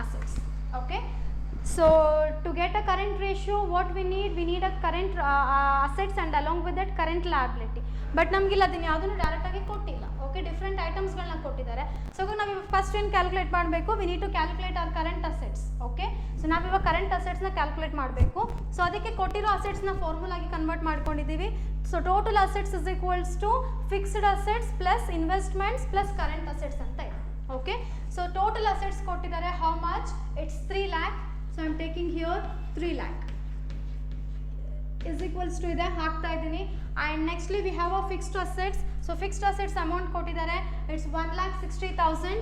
assets. Okay, so to get a current ratio what we need a current assets and along with that current liability. But ನಮಗಿಲ್ಲ ಅದನ್ನು ಯಾವುದನ್ನು ಡೈರೆಕ್ಟಾಗಿ ಕೊಟ್ಟಿಲ್ಲ. Okay, different ಐಟಮ್ಸ್ಗಳನ್ನ ಕೊಟ್ಟಿದ್ದಾರೆ. So ನಾವು first ಏನು calculate ಮಾಡಬೇಕು, we need to calculate our current assets. Okay, so ನಾವಿವಾಗ ಕರೆಂಟ್ ಅಸೆಟ್ಸ್ನ ಕ್ಯಾಲ್ಕುಲೇಟ್ ಮಾಡಬೇಕು. ಸೊ ಅದಕ್ಕೆ ಕೊಟ್ಟಿರೋ ಅಸೆಟ್ಸ್ನ ಫಾರ್ಮುಲಾಗಿ ಕನ್ವರ್ಟ್ ಮಾಡ್ಕೊಂಡಿದ್ದೀವಿ. So total assets is equals to fixed assets plus investments plus current assets ಅಂತ ಇದೆ. ಓಕೆ, ಸೊ ಟೋಟಲ್ ಅಸೆಟ್ಸ್ ಕೊಟ್ಟಿದ್ದಾರೆ. How much? It's 3 lakh. So I am taking here 3 lakh is equals to ಇದೆ ಹಾಕ್ತಾ ಇದ್ದೀನಿ. And nextly we have a fixed assets. So fixed assets amount ಕೊಟ್ಟಿದ್ದಾರೆ. It's 1,60,000.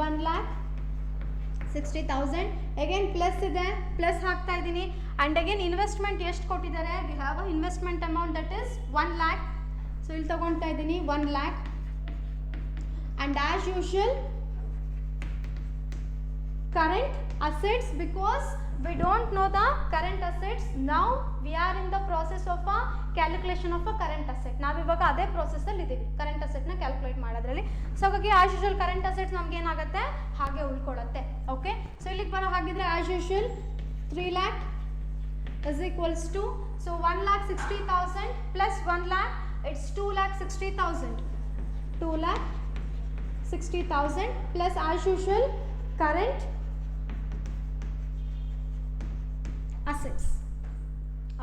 1,60,000 again plus ಇದೆ, plus ಹಾಕ್ತಾ ಇದ್ದೀನಿ. And again investment ಎಷ್ಟು ಕೊಟ್ಟಿದ್ದಾರೆ? V have a investment amount that is 1 lakh. So ಇಲ್ಲಿ ತಗೊಳ್ತಾ ಇದ್ದೀನಿ 1 lakh. And as usual current assets, because we don't know the current assets. Now we are in the process of a calculation of a current asset. ನಾವು ಇವಾಗ ಅದೇ process ಅಲ್ಲಿ ಇದ್ದೀವಿ, current ಅಸೆಟ್ನ calculate ಮಾಡೋದ್ರಲ್ಲಿ. So ಹಾಗಾಗಿ ಆಸ್ ಯೂಶುವಲ್ ಕರೆಂಟ್ ಅಸೆಟ್ಸ್ ನಮ್ಗೆ ಏನಾಗುತ್ತೆ, ಹಾಗೆ ಉಳ್ಕೊಳ್ಳುತ್ತೆ. ಓಕೆ, ಸೊ ಇಲ್ಲಿಗೆ ಬರೋ ಹಾಗಿದ್ರೆ as usual 3 lakh is equals to, so 1,60,000 plus 1 lakh, it's 2,60,000. 2,60,000 plus as usual current assets.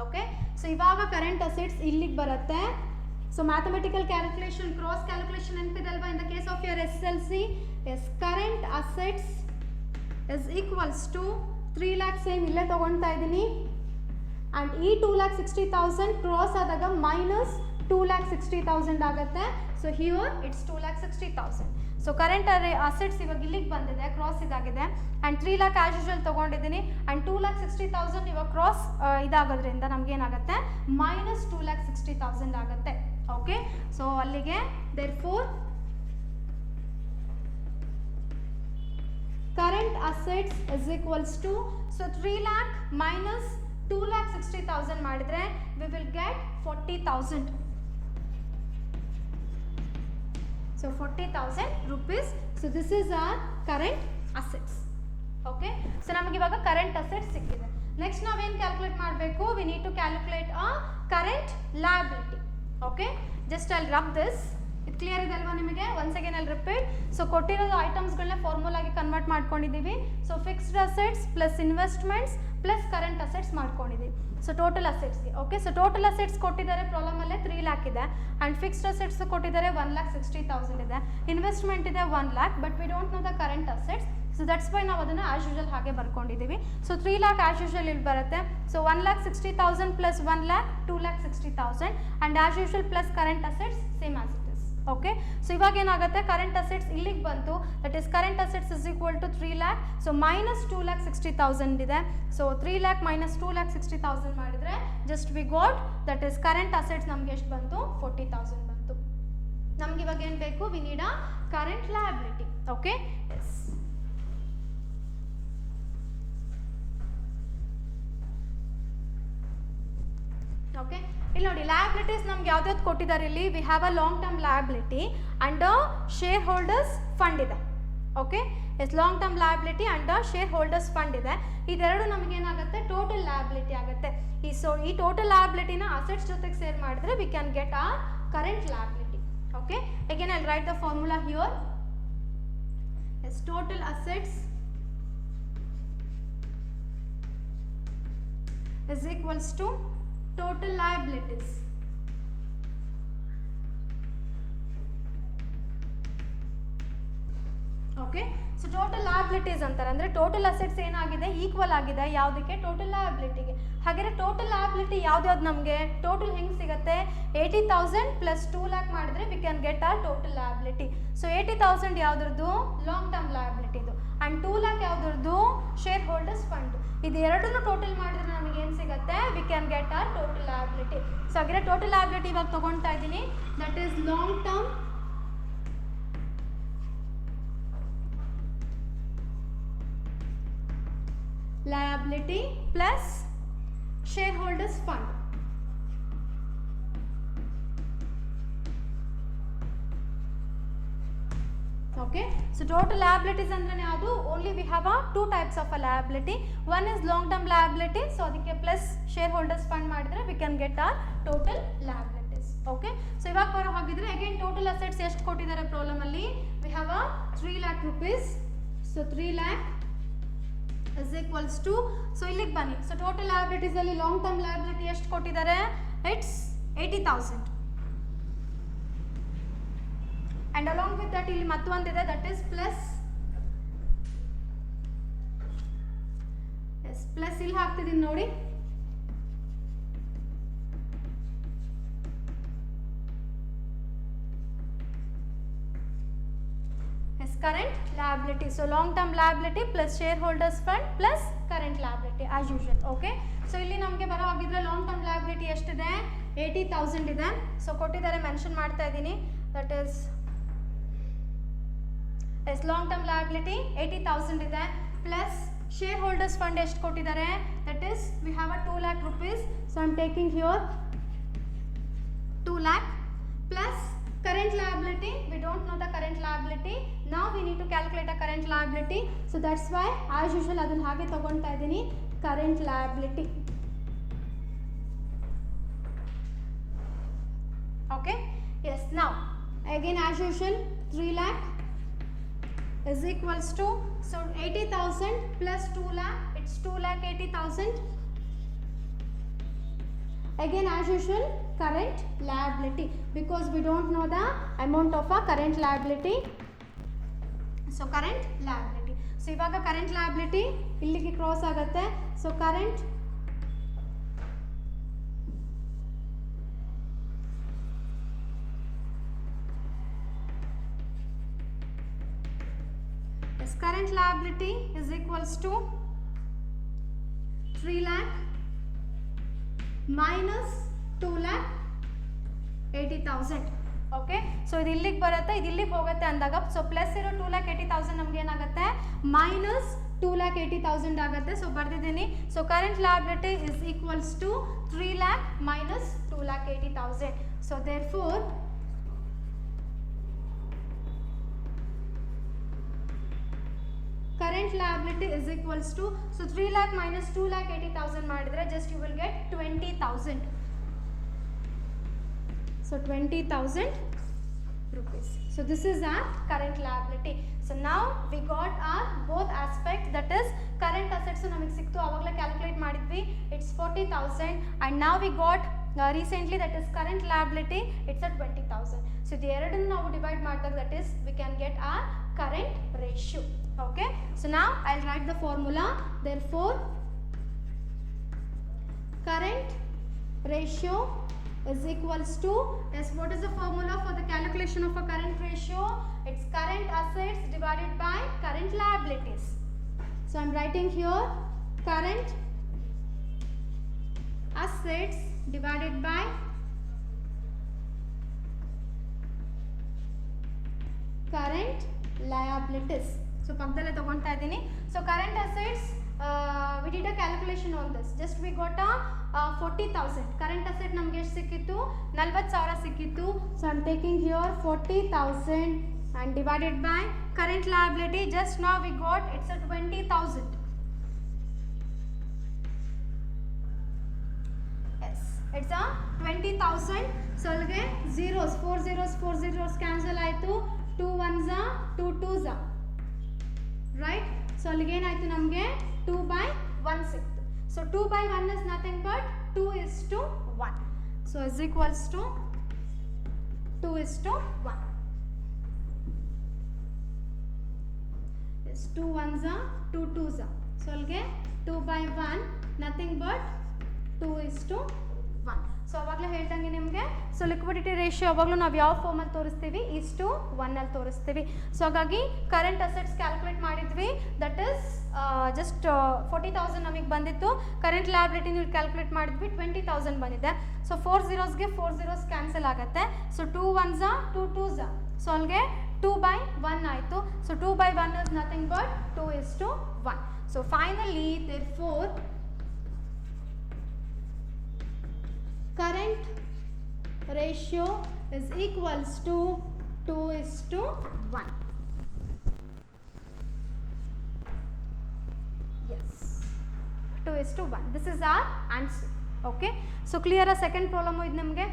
Okay, so ಇವಾಗ ಕರೆಂಟ್ ಅಸೆಟ್ಸ್ ಇಲ್ಲಿಗೆ ಬರುತ್ತೆ. So mathematical calculation, cross calculation ನೆನಪಿದಲ್ವಾ in the case of your SLC? Yes, current assets is equals to 3 lakh, same ಇಲ್ಲೇ ತೊಗೊಳ್ತಾ ಇದ್ದೀನಿ. And ಈ 2,60,000 cross ಆದಾಗ minus 2,60,000 ಆಗುತ್ತೆ. So here it's 2,60,000. So current assets ಇವಾಗ ಇಲ್ಲಿಗೆ ಬಂದಿದೆ, ಕ್ರಾಸ್ ಇದಾಗಿದೆ. ಆ್ಯಂಡ್ 3 lakh ಆಸ್ ಯೂಶುವಲ್ ತೊಗೊಂಡಿದ್ದೀನಿ. ಆ್ಯಂಡ್ 2,60,000 ಇವಾಗ ಕ್ರಾಸ್ ಇದಾಗೋದ್ರಿಂದ ನಮಗೇನಾಗುತ್ತೆ, ಮೈನಸ್ 2,60,000 ಆಗುತ್ತೆ. ಓಕೆ, ಸೊ ಅಲ್ಲಿಗೆ therefore current assets is equals to, so 3 lakh minus 2,60,000 ಮಾಡಿದ್ರೆ we will get 40,000. So 40,000 rupees. So this is our current assets. Okay, so ನಮಗೆ ಇವಾಗ current assets ಸಿಕ್ಕಿದೆ. Next ನಾವೇನು calculate ಮಾಡಬೇಕು, we need to calculate a current liability. Okay, just I'll rub this. ಇದು clear ಇದೆ ಅಲ್ವಾ ನಿಮಗೆ? Once again I'll repeat. So ಕೊಟ್ಟಿರೋದು ಐಟಮ್ಸ್ಗಳನ್ನ ಫಾರ್ಮುಲಾಗಿ ಕನ್ವರ್ಟ್ ಮಾಡ್ಕೊಂಡಿದ್ದೀವಿ. So fixed assets plus investments plus current assets ಮಾಡ್ಕೊಂಡಿದ್ದೀವಿ. ಸೊ ಟೋಟಲ್ ಅಸೆಟ್ಸ್ಗೆ. ಓಕೆ, ಸೊ ಟೋಟಲ್ ಅಸೆಟ್ಸ್ ಕೊಟ್ಟಿದ್ದಾರೆ ಪ್ರಾಬ್ಲಮಲ್ಲೇ 3 lakh ಇದೆ. ಆ್ಯಂಡ್ ಫಿಕ್ಸ್ಡ್ ಅಸೆಟ್ಸ್ ಕೊಟ್ಟಿದ್ದಾರೆ 1,60,000 ಇದೆ. ಇನ್ವೆಸ್ಟ್ಮೆಂಟ್ ಇದೆ 1 lakh, but we don't know the current assets. So that's why ನಾವು ಅದನ್ನು ಆಸ್ ಯೂಶುವಲ್ ಹಾಗೆ ಬರ್ಕೊಂಡಿದ್ದೀವಿ. ಸೊ 3 lakh ಆಸ್ ಯೂಶುವಲ್ ಇಲ್ಲಿ ಬರುತ್ತೆ. So 1,60,000 plus 1 lakh 2,60,000 and as usual plus current assets same as it is. Okay, so ಇವಾಗ ಏನಾಗುತ್ತೆ, current assets ಇಲ್ಲಿಗೆ ಬಂತು. That is current assets is equal to 3 lakh. So minus 2,60,000 ಇದೆ. So 3 lakh minus 2,60,000 ಮಾಡಿದರೆ just we got, that is current assets ನಮ್ಗೆ ಎಷ್ಟು ಬಂತು, 40,000 ಬಂತು. ನಮ್ಗೆ ಇವಾಗ ಏನು ಬೇಕು, we need a current liability. Okay, yes. Okay, ಇಲ್ಲಿ ನೋಡಿ ಲಯಬಿಲಿಟೀಸ್ ನಮ್ಗೆ ಯಾವ್ದಾವ್ದು ಕೊಟ್ಟಿದ್ದಾರೆ ಇಲ್ಲಿ. We have a long term liability and shareholders fund ಇದೆ. Okay, yes, long term liability and shareholders fund ಇದೆ. ಇದೆರಡು ನಮಗೇನಾಗುತ್ತೆ, ಟೋಟಲ್ ಲಯಬಿಲಿಟಿ ಆಗುತ್ತೆ. ಈ ಟೋಟಲ್ ಲಯಬಿಲಿಟಿನ ಅಸೆಟ್ಸ್ ಜೊತೆಗೆ ಸೇರ್ ಮಾಡಿದ್ರೆ we can get a current liability. Okay, again I write the formula here. Yes, total assets is equals to total liabilities. Okay, so total liabilities ಅಂತಾರೆ ಅಂದರೆ total assets ಏನಾಗಿದೆ, equal ಆಗಿದೆ ಯಾವುದಕ್ಕೆ, ಟೋಟಲ್ ಲಯಬಿಲಿಟಿಗೆ. ಹಾಗಾದರೆ total liability ಯಾವ್ದು ನಮಗೆ, total ಹೆಂಗೆ ಸಿಗುತ್ತೆ, 80,000 ಪ್ಲಸ್ 2 lakh ಮಾಡಿದ್ರೆ we can get a total liability. So 80,000 ಯಾವುದ್ರದ್ದು, ಲಾಂಗ್ ಟರ್ಮ್ ಲಯಬಿಲಿಟಿದು. ಆ್ಯಂಡ್ 2 lakh ಯಾವುದ್ರದ್ದು, ಶೇರ್ ಹೋಲ್ಡರ್ಸ್ ಫಂಡ್. ಇದು ಎರಡನ್ನೂ ಟೋಟಲ್ ಮಾಡಿದ್ರೆ ನಮಗೆ ಏನು ಸಿಗುತ್ತೆ, we can get a total liability. So ಹಾಗಾದರೆ ಟೋಟಲ್ ಲಯಬಿಲಿಟಿ ಇವಾಗ ತೊಗೊಳ್ತಾ ಇದ್ದೀನಿ. That is long term liability plus shareholders fund. Okay, so total liabilities ಅಂದ್ರೆ ಯಾವುದು, only we have two types of a liability. One is long term liability, so ಅದಕ್ಕೆ plus shareholders fund ಮಾಡಿದ್ರೆ we can get our total liabilities. Okay, so ಇವಾಗ ಬರೋ ಹಾಗಿದ್ರೆ again total assets ಎಷ್ಟು ಕೊಟ್ಟಿದ್ದಾರೆ problem ಅಲ್ಲಿ, we have a 3 lakh rupees. So 3 lakh is equals to, so ಇಲ್ಲಿಗೆ ಬನ್ನಿ, so total liabilities ಅಲ್ಲಿ long term liability ಎಷ್ಟು ಕೊಟ್ಟಿದ್ದಾರೆ, it's 80,000. and along with that ಇಲ್ಲಿ ಮತ್ತೊಂದಿದೆ, that is plus, yes plus ಇಲ್ಲಿ ಹಾಕ್ತಿದ್ದೀನಿ ನೋಡಿ, yes current liability. So long term liability plus shareholders fund plus current liability as usual. Okay, so ಇಲ್ಲಿ ನಮಗೆ ಬರೋ ಹಾಗಿದ್ರೆ long term liability ಎಷ್ಟಿದೆ, 80,000 ಇದೆ. ಸೊ ಕೊಟ್ಟಿದ್ದಾರೆ, ಮೆನ್ಷನ್ ಮಾಡ್ತಾ ಇದ್ದೀನಿ, that is yes long term liability 80,000 ಇದೆ, plus shareholders fund ಎಷ್ಟು ಕೊಟ್ಟಿದ್ದಾರೆ, that is we have a 2 lakh rupees. So I am taking here 2 lakh plus current liability, we don't know the current liability, now we need to calculate a current liability. So that's why as usual ಅದನ್ನ ಹಾಗೆ ತಗೊಳ್ತಾ ಇದ್ದೀನಿ, current liability. Okay, yes now again as usual 3 lakh is equals to, so 80,000 plus 2 lakh, it's 2 lakh 80,000. Again as usual current liability, because we don't know the amount of a current liability. So current liability, so ಇವಾಗ current liability ಇಲ್ಲಿಗೆ cross ಆಗುತ್ತೆ. So current current liability is equals to 3 lakh minus 2 lakh 80,000. Okay, so ಇದು ಇಲ್ಲಿಗೆ ಬರುತ್ತೆ, ಇದು ಇಲ್ಲಿಗೆ ಹೋಗುತ್ತೆ ಅಂದಾಗ, ಸೊ ಪ್ಲಸ್ ಇರೋ 2 lakh 80,000 ನಮ್ಗೆ ಏನಾಗುತ್ತೆ, ಮೈನಸ್ 2 lakh 80,000 ಆಗುತ್ತೆ. ಸೊ ಬರ್ದಿದ್ದೀನಿ, so current liability is equals to 3 lakh minus 2 lakh 80,000. So therefore current liability is equals to, so 3 lakh minus 2 lakh 80,000 ಮಾಡಿದ್ರೆ just you will get 20,000. So 20,000 rupees. So this is our current liability. So now we got our both aspects, that is current assets ನಮಗೆ ಸಿಕ್ತು, ಅವಾಗಲೇ calculate ಮಾಡಿದ್ವಿ, it's 40,000, and now we got recently, that is current liability, it's at 20,000. So the ಎರಡನ್ನು ನಾವು divide ಮಾಡಿದಾಗ that is we can get our current ratio. Okay, so now I'll write the formula. Therefore current ratio is equals to, yes, what is the formula for the calculation of a current ratio? It's current assets divided by current liabilities. So I'm writing here current assets divided by current liabilities. So ಪಕ್ಕದಲ್ಲೇ ತಗೊಳ್ತಾ ಇದ್ದೀನಿ. So current assets, we did a calculation on this. Just we got a 40,000. Current asset ನಮಗೆ ಎಷ್ಟು ಸಿಕ್ಕಿತ್ತು, 40,000 ಸಿಕ್ಕಿತ್ತು. So I'm taking here 40,000 and divided by current liability. Just now we got, it's a 20,000. Yes, it's a 20,000. So ಅಲ್ಲಿಗೆ zeros, 4 zeros cancel ಆಯಿತು, 2 ones are 2 twos are. Right, so ಅಲ್ಲಿಗೆ ಏನಾಯ್ತು, ನಮಗೆ 2 by 1 ಸಿಕ್ತು. So 2 by 1 is nothing but 2 is to 1. So is equals to 2 is to 1. Yes, 2 ones are 2 twos are. So ಅಲ್ಲಿಗೆ 2 by 1 nothing but 2 is to 1. So ಅವಾಗಲೇ ಹೇಳ್ದಂಗೆ ನಿಮಗೆ, so liquidity ratio ಅವಾಗಲೂ ನಾವು ಯಾವ ಫಾರ್ಮಲ್ಲಿ ತೋರಿಸ್ತೀವಿ, ಈಸ್ ಟು 1 ಅಲ್ಲಿ ತೋರಿಸ್ತೀವಿ. ಸೊ ಹಾಗಾಗಿ ಕರೆಂಟ್ ಅಸೆಟ್ಸ್ ಕ್ಯಾಲ್ಕುಲೇಟ್ ಮಾಡಿದ್ವಿ, ದಟ್ ಈಸ್ ಜಸ್ಟ್ 40,000 ನಮಗೆ ಬಂದಿತ್ತು. ಕರೆಂಟ್ ಲಯಬಿಲಿಟಿ ನೀವು ಕ್ಯಾಲ್ಕುಲೇಟ್ ಮಾಡಿದ್ವಿ, 20,000 ಬಂದಿದೆ. ಸೊ 4 zeros-ಗೆ 4 zeros ಕ್ಯಾನ್ಸಲ್ ಆಗುತ್ತೆ. So 2 ones are 2 twos are. So ಅಲ್ಲಿಗೆ 2 by 1 ಆಯಿತು. So 2 by 1 is nothing but 2 is to 1. So finally therefore current ratio is equals to 2 is to 1. 2:1. This is our answer. Okay, so clear ಆ second problem ಇದು ನಮಗೆ.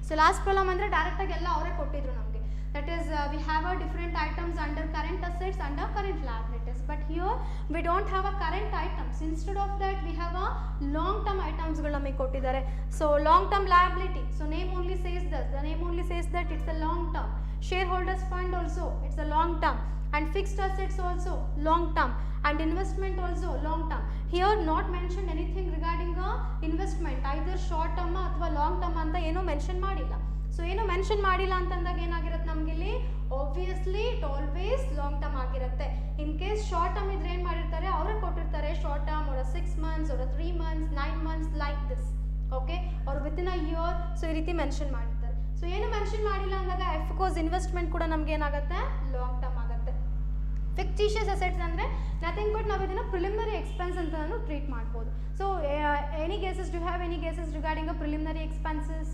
So last problem ಅಂದರೆ ಡೈರೆಕ್ಟಾಗಿ ಎಲ್ಲ ಅವರೇ ಕೊಟ್ಟಿದ್ರು ನಮಗೆ. That is, we have a different items under current assets, under current liabilities. But here we don't have a current items. Instead of that, we have a long-term items ಗಳು ನಮಗೆ ಕೊಟ್ಟಿದ್ದಾರೆ. So long-term liability. So name only says this. The name only says that it's a long-term. Shareholders fund also, it's a long-term. And fixed assets also long-term. And investment also long-term. Here not mentioned anything regarding a investment. Either short-term ಅಥವಾ long-term ಅಂತ ಏನೂ mention ಮಾಡಿಲ್ಲ. So ಏನು mention ಮಾಡಿಲ್ಲ ಅಂತಂದಾಗ ಏನಾಗಿರುತ್ತೆ ನಮಗೆ ಇಲ್ಲಿ obviously it always long term ಆಗಿರುತ್ತೆ. ಇನ್ ಕೇಸ್ ಶಾರ್ಟ್ ಟರ್ಮ್ ಇದ್ರೆ ಏನು ಮಾಡಿರ್ತಾರೆ ಅವರೇ ಕೊಟ್ಟಿರ್ತಾರೆ ಶಾರ್ಟ್ ಟರ್ಮ್ ಅವರ 6 months or 3 months 9 months like this. Okay, ಅವ್ರು ವಿತಿನ್ ಅ ಇಯರ್ ಸೊ ಈ ರೀತಿ ಮೆನ್ಷನ್ ಮಾಡಿರ್ತಾರೆ. ಸೊ ಏನು ಮೆನ್ಷನ್ ಮಾಡಿಲ್ಲ ಅಂದಾಗ ಅಫ್ಕೋರ್ಸ್ ಇನ್ವೆಸ್ಟ್ಮೆಂಟ್ ಕೂಡ ನಮ್ಗೆ ಏನಾಗುತ್ತೆ ಲಾಂಗ್ ಟರ್ಮ್ ಆಗುತ್ತೆ. ಫಿಕ್ಟಿಷಿಯಸ್ ಅಸೆಟ್ಸ್ ಅಂದರೆ ನಥಿಂಗ್ ಬಟ್ ನಾವು ಇದನ್ನು ಪ್ರಿಲಿಮಿನರಿ ಎಕ್ಸ್ಪೆನ್ಸ್ ಅಂತ ನಾನು ಟ್ರೀಟ್ ಮಾಡ್ಬೋದು. So any guesses do have any guesses regarding a preliminary expenses?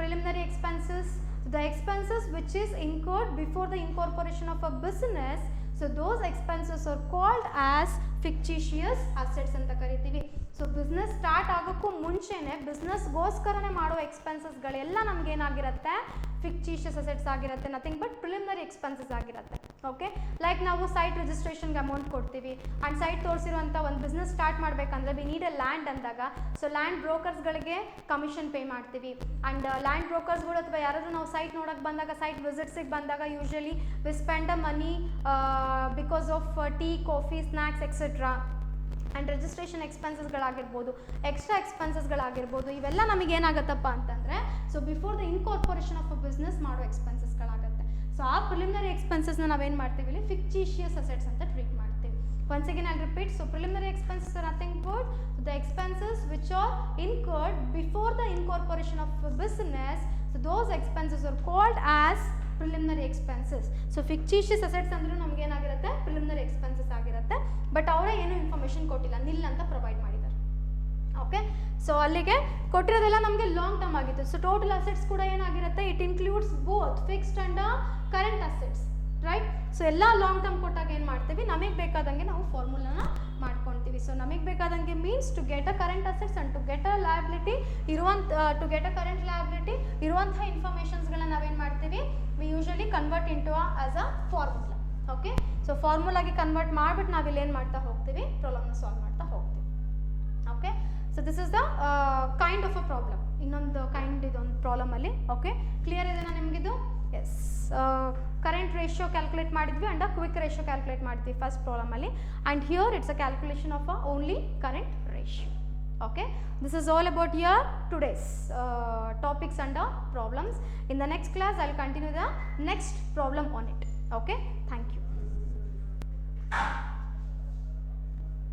Preliminary expenses, the expenses which is incurred before the incorporation of a business, so those expenses are called as fictitious assets ಅಂತ ಕರಿತೀವಿ. So business start ಆಗೋಕ್ಕೂ ಮುಂಚೆನೇ ಬಿಸ್ನೆಸ್ಗೋಸ್ಕರನೇ ಮಾಡೋ ಎಕ್ಸ್ಪೆನ್ಸಸ್ಗಳೆಲ್ಲ ನಮ್ಗೆ ಏನಾಗಿರುತ್ತೆ fictitious assets ಆಗಿರುತ್ತೆ. Nothing but preliminary expenses ಆಗಿರುತ್ತೆ. Okay, like ನಾವು ಸೈಟ್ ರಿಜಿಸ್ಟ್ರೇಷನ್ಗೆ ಅಮೌಂಟ್ ಕೊಡ್ತೀವಿ ಆ್ಯಂಡ್ ಸೈಟ್ ತೋರಿಸಿರುವಂಥ ಒಂದು ಬಿಸ್ನೆಸ್ ಸ್ಟಾರ್ಟ್ ಮಾಡಬೇಕಂದ್ರೆ ವಿ ನೀಡ್ ಎ ಲ್ಯಾಂಡ್ ಅಂದಾಗ ಸೊ ಲ್ಯಾಂಡ್ ಬ್ರೋಕರ್ಸ್ಗಳಿಗೆ ಕಮಿಷನ್ ಪೇ ಮಾಡ್ತೀವಿ. ಆ್ಯಂಡ್ ಲ್ಯಾಂಡ್ ಬ್ರೋಕರ್ಸ್ಗಳು ಅಥವಾ ಯಾರಾದರೂ ನಾವು ಸೈಟ್ ನೋಡೋಕ್ಕೆ ಬಂದಾಗ ಸೈಟ್ ವಿಸಿಟ್ಸಿಗೆ ಬಂದಾಗ usually we spend a money because of tea, coffee, snacks etcetera. And registration ಎಕ್ಸ್ಪೆನ್ಸಸ್ಗಳಾಗಿರ್ಬೋದು, ಎಕ್ಸ್ಟ್ರಾ ಎಕ್ಸ್ಪೆನ್ಸಸ್ಗಳಾಗಿರ್ಬೋದು, ಇವೆಲ್ಲ ನಮಗೆ ಏನಾಗುತ್ತಪ್ಪ ಅಂತಂದರೆ so before the incorporation of a business ಮಾಡೋ ಎಕ್ಸ್ಪೆನ್ಸಸ್ಗಳಾಗುತ್ತೆ. ಸೊ ಆ ಪ್ರಿಲಿಮಿನರಿ ಎಕ್ಸ್ಪೆನ್ಸಸ್ನ ನಾವೇನು ಮಾಡ್ತೀವಿ ಇಲ್ಲಿ ಫಿಕ್ಟಿಷಿಯಸ್ ಅಸೆಟ್ಸ್ ಅಂತ ಟ್ರೀಟ್ ಮಾಡ್ತೀವಿ. Once again I repeat, so preliminary expenses are nothing but the expenses which are incurred before the incorporation of a business, so those expenses are called as preliminary expenses. So fictitious assets ಅಂದ್ರೂ ನಮ್ಗೆ ಏನಾಗಿರುತ್ತೆ preliminary expenses ಆಗಿರುತ್ತೆ. But ಅವರೇ ಏನೂ information ಕೊಟ್ಟಿಲ್ಲ, ನಿಲ್ ಅಂತ provide ಮಾಡಿದ್ದಾರೆ. Okay, so ಅಲ್ಲಿಗೆ ಕೊಟ್ಟಿರೋದೆಲ್ಲ ನಮಗೆ ಲಾಂಗ್ ಟರ್ಮ್ ಆಗಿತ್ತು. ಸೊ ಟೋಟಲ್ ಅಸೆಟ್ಸ್ ಕೂಡ ಏನಾಗಿರುತ್ತೆ it includes both fixed and current assets, right? So ಎಲ್ಲ ಲಾಂಗ್ ಟರ್ಮ್ ಕೊಟ್ಟಾಗ ಏನು ಮಾಡ್ತೀವಿ ನಮಗೆ ಬೇಕಾದಂಗೆ ನಾವು ಫಾರ್ಮುಲಾನ ಮಾಡ್ಕೊಳ್ತೀವಿ. ಸೊ ನಮಗೆ ಬೇಕಾದಂಗೆ means to get a current assets and to get a liability to get a current liability ಇರುವಂಥ ಇನ್ಫಾರ್ಮೇಷನ್ಸ್ಗಳನ್ನ ನಾವೇನು ಮಾಡ್ತೀವಿ we usually convert into as a formula. Okay, so ಫಾರ್ಮುಲಾಗೆ ಕನ್ವರ್ಟ್ ಮಾಡಿಬಿಟ್ಟು ನಾವಿಲ್ಲಿ ಏನು ಮಾಡ್ತಾ ಹೋಗ್ತೀವಿ ಪ್ರಾಬ್ಲಮ್ನ ಸಾಲ್ವ್ ಮಾಡ್ತಾ ಹೋಗ್ತೀವಿ. Okay, so this is the kind of a problem. ಇನ್ನೊಂದು ಕೈಂಡ್ ಇದೊಂದು ಪ್ರಾಬ್ಲಮಲ್ಲಿ. ಓಕೆ, ಕ್ಲಿಯರ್ ಇದೆನಾ ನಿಮಗಿದು? ಎಸ್, ಕರೆಂಟ್ ರೇಷಿಯೋ ಕ್ಯಾಲ್ಕುಲೇಟ್ ಮಾಡಿದ್ವಿ ಆ್ಯಂಡ್ ಕ್ವಿಕ್ ರೇಷಿಯೋ ಕ್ಯಾಲ್ಕುಲೇಟ್ ಮಾಡ್ತೀವಿ ಫಸ್ಟ್ ಪ್ರಾಬ್ಲಮಲ್ಲಿ. And here it's a calculation of a only current ratio. Okay, this is all about your today's topics and problems. In the next class, I will continue the next problem on it. Okay.